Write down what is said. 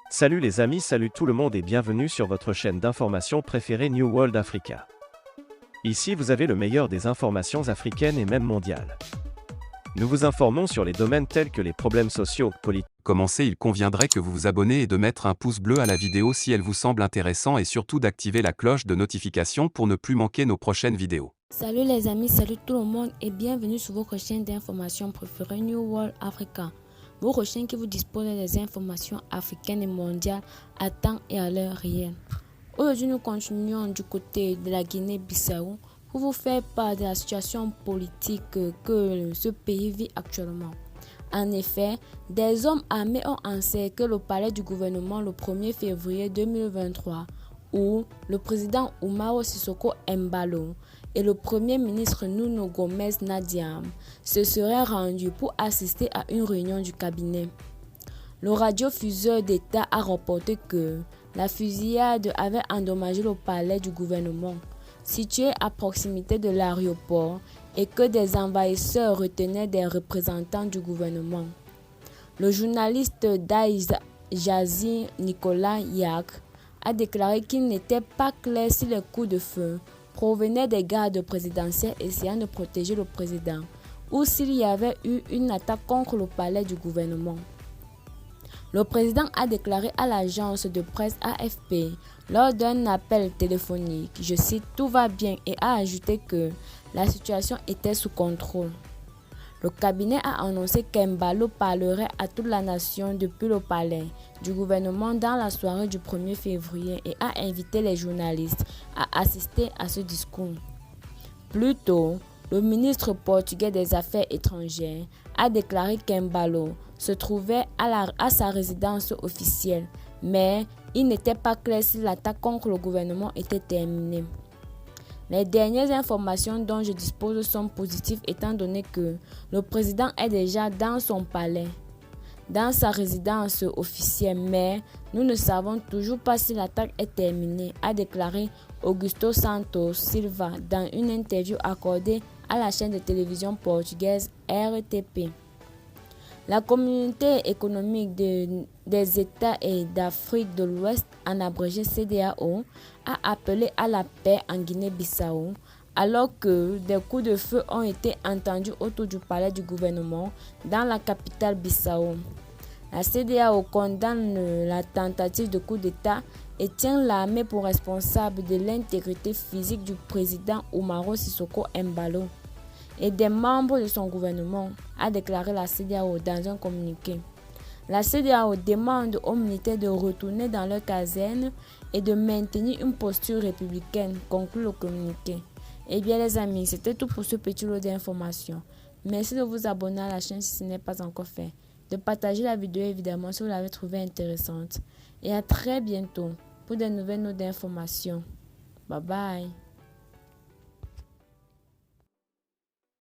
Salut les amis, salut tout le monde et bienvenue sur votre chaîne d'information préférée New World Africa. Ici vous avez le meilleur des informations africaines et même mondiales. Nous vous informons sur les domaines tels que les problèmes sociaux, politiques. Commencez, il conviendrait que vous vous abonnez et de mettre un pouce bleu à la vidéo si elle vous semble intéressante et surtout d'activer la cloche de notification pour ne plus manquer nos prochaines vidéos. Salut les amis, salut tout le monde et bienvenue sur votre chaîne d'information préférée New World Africa. Votre chaîne qui vous dispose des informations africaines et mondiales à temps et à l'heure réelle. Aujourd'hui, nous continuons du côté de la Guinée-Bissau pour vous faire part de la situation politique que ce pays vit actuellement. En effet, des hommes armés ont encerclé le palais du gouvernement le 1er février 2023 où le président Umaro Sissoco Embalo et le premier ministre Nuno Gomes Nadiam se seraient rendus pour assister à une réunion du cabinet. Le radiodiffuseur d'État a rapporté que la fusillade avait endommagé le palais du gouvernement, situé à proximité de l'aéroport, et que des envahisseurs retenaient des représentants du gouvernement. Le journaliste d'Al Jazeera Nicolas Yak a déclaré qu'il n'était pas clair si les coups de feu provenaient des gardes présidentiels essayant de protéger le président ou s'il y avait eu une attaque contre le palais du gouvernement. Le président a déclaré à l'agence de presse AFP lors d'un appel téléphonique, je cite, « Tout va bien » et a ajouté que la situation était sous contrôle. Le cabinet a annoncé qu'Embalo parlerait à toute la nation depuis le palais du gouvernement dans la soirée du 1er février et a invité les journalistes à assister à ce discours. Plus tôt, le ministre portugais des Affaires étrangères a déclaré qu'Embalo se trouvait à sa résidence officielle, mais il n'était pas clair si l'attaque contre le gouvernement était terminée. Les dernières informations dont je dispose sont positives étant donné que le président est déjà dans son palais, dans sa résidence officielle, mais nous ne savons toujours pas si l'attaque est terminée, a déclaré Augusto Santos Silva dans une interview accordée à la chaîne de télévision portugaise RTP. La communauté économique des États et d'Afrique de l'Ouest, en abrégé CEDEAO, a appelé à la paix en Guinée-Bissau, alors que des coups de feu ont été entendus autour du palais du gouvernement dans la capitale Bissau. La CEDEAO condamne la tentative de coup d'État et tient l'armée pour responsable de l'intégrité physique du président Umaro Sissoco Embalo et des membres de son gouvernement, a déclaré la CEDEAO dans un communiqué. La CEDEAO demande aux militaires de retourner dans leur caserne et de maintenir une posture républicaine, conclut le communiqué. Eh bien les amis, c'était tout pour ce petit lot d'informations. Merci de vous abonner à la chaîne si ce n'est pas encore fait, de partager la vidéo évidemment si vous l'avez trouvée intéressante. Et à très bientôt pour de nouvelles notes d'informations. Bye bye.